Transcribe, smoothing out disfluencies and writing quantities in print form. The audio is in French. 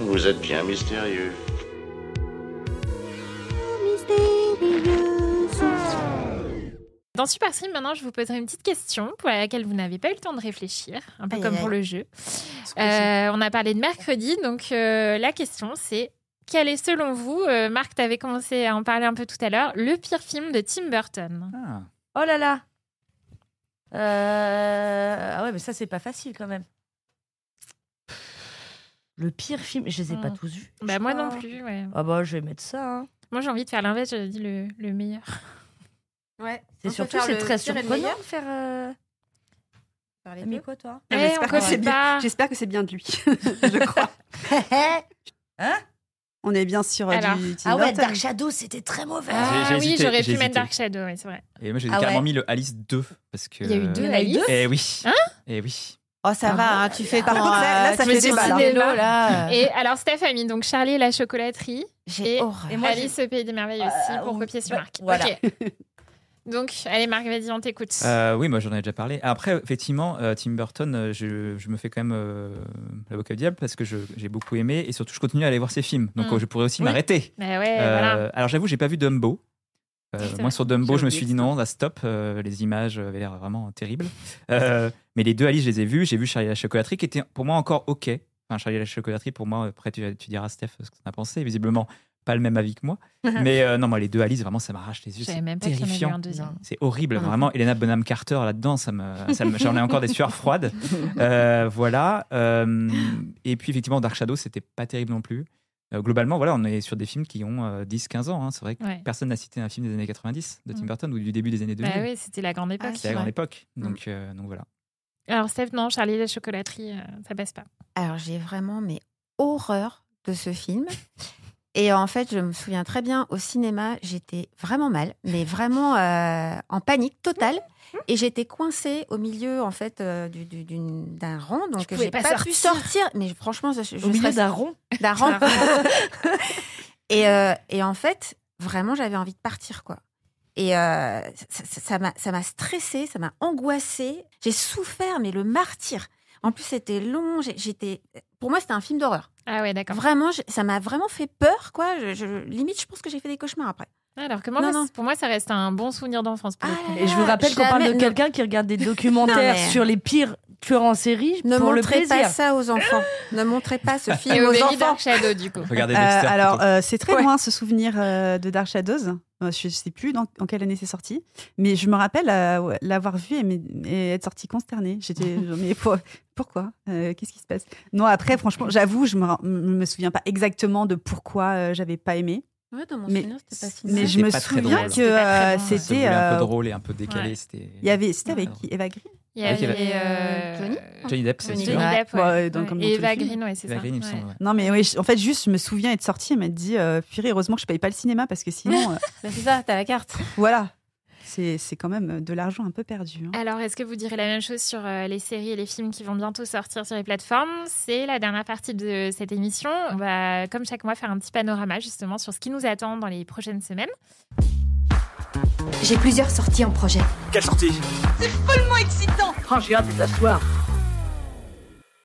Vous êtes bien mystérieux. Dans Super Sim, maintenant, je vous poserai une petite question pour laquelle vous n'avez pas eu le temps de réfléchir, un peu comme pour le jeu. On a parlé de mercredi, donc la question, c'est quel est, selon vous, Marc, tu avais commencé à en parler un peu tout à l'heure, le pire film de Tim Burton? Oh là là. Ah ouais, mais ça, c'est pas facile quand même. Le pire film, je les ai pas tous vus. Bah, moi non plus, ouais. Ah bah, je vais mettre ça. Hein. Moi, j'ai envie de faire l'inverse, j'ai dit le meilleur. Ouais. C'est surtout, c'est très surprenant de faire... Parler mais quoi, toi? J'espère que c'est bien de lui, je crois. Hein? On est bien sur du Tim ouais, Burton. Dark Shadow, c'était très mauvais. Oui, j'aurais pu mettre Dark Shadow, oui, c'est vrai. Et moi, j'ai carrément mis le Alice 2. Parce que... Il y a eu 2 Alice? Eh oui. Hein? Eh oui. Oh, ça va, hein, tu fais Par contre, là, ça fait débat. Là. Et alors, Steph a mis donc Charlie et la chocolaterie et moi, Alice au pays des merveilles aussi pour copier sur Marc. Voilà. Okay. Donc, allez Marc, vas-y, on t'écoute. Oui, moi j'en ai déjà parlé. Après, effectivement, Tim Burton, je me fais quand même l'avocat du diable parce que j'ai beaucoup aimé et surtout je continue à aller voir ses films. Donc je pourrais aussi m'arrêter. Ouais, voilà. Alors j'avoue, j'ai pas vu Dumbo. Moi sur Dumbo, je me suis dit non, là stop. Les images avaient l'air vraiment terribles. Mais les deux Alice, je les ai vus. J'ai vu Charlie et la chocolaterie qui était pour moi encore ok. Enfin, Charlie et la chocolaterie, pour moi, après tu diras Steph ce que tu en as pensé. Visiblement, pas le même avis que moi. Mais non, moi les deux Alice, vraiment, ça m'arrache les yeux. C'est terrifiant. C'est horrible, vraiment. Helena Bonham Carter là-dedans, j'en ai encore des sueurs froides. Voilà. Et puis effectivement, Dark Shadow, c'était pas terrible non plus. Globalement, voilà, on est sur des films qui ont 10-15 ans. Hein. C'est vrai que personne n'a cité un film des années 90 de Tim Burton ou du début des années 2000. Bah oui, c'était la grande époque. C'était la grande époque. Donc voilà. Alors Steph, non, Charlie et la chocolaterie, ça passe pas. Alors j'ai vraiment horreur de ce film. Et en fait, je me souviens très bien, au cinéma, j'étais vraiment mal, mais vraiment en panique totale. Et j'étais coincée au milieu, en fait, d'un rond. Donc, j'ai pas pu sortir. Mais franchement, au milieu d'un rond. D'un rond. Et en fait, vraiment, j'avais envie de partir, quoi. Et ça m'a stressée, ça m'a angoissée. J'ai souffert, mais le martyre. En plus, c'était long. Pour moi, c'était un film d'horreur. Ah ouais, d'accord. Vraiment, ça m'a vraiment fait peur, quoi. Limite, je pense que j'ai fait des cauchemars après. Alors que pour moi, ça reste un bon souvenir d'enfance. Et je vous rappelle qu'on parle de quelqu'un qui regarde des documentaires sur les pires tueurs en série pour le plaisir. Ne montrez pas ça aux enfants. Ne montrez pas ce film aux enfants. Dark Shadow, du coup. Regardez Dexter. Alors, c'est très loin ce souvenir de Dark Shadows. Je ne sais plus en quelle année c'est sorti, mais je me rappelle l'avoir vu et être sortie consternée. J'étais, mais pourquoi qu'est-ce qui se passe? Non, après, franchement, j'avoue, je me souviens pas exactement de pourquoi j'avais pas aimé. Ouais, dans mon souvenir, c'était pas si mal. Mais je me souviens que c'était un peu drôle et un peu décalé. Ouais. C'était avec qui? Eva Green? Il y avait Johnny Depp, c'est Johnny sûr. Depp, et Eva Green, ouais, c'est ça. Green, il me semble, ouais. Non, mais oui, en fait, juste, je me souviens être sortie et m'être dit, purée, heureusement que je paye pas le cinéma parce que sinon. C'est ça, t'as la carte. Voilà. C'est quand même de l'argent un peu perdu. Hein. Alors, est-ce que vous direz la même chose sur les séries et les films qui vont bientôt sortir sur les plateformes? C'est la dernière partie de cette émission. On va, comme chaque mois, faire un petit panorama justement sur ce qui nous attend dans les prochaines semaines. J'ai plusieurs sorties en projet. Quelle sortie? C'est follement excitant. J'ai hâte de t'asseoir.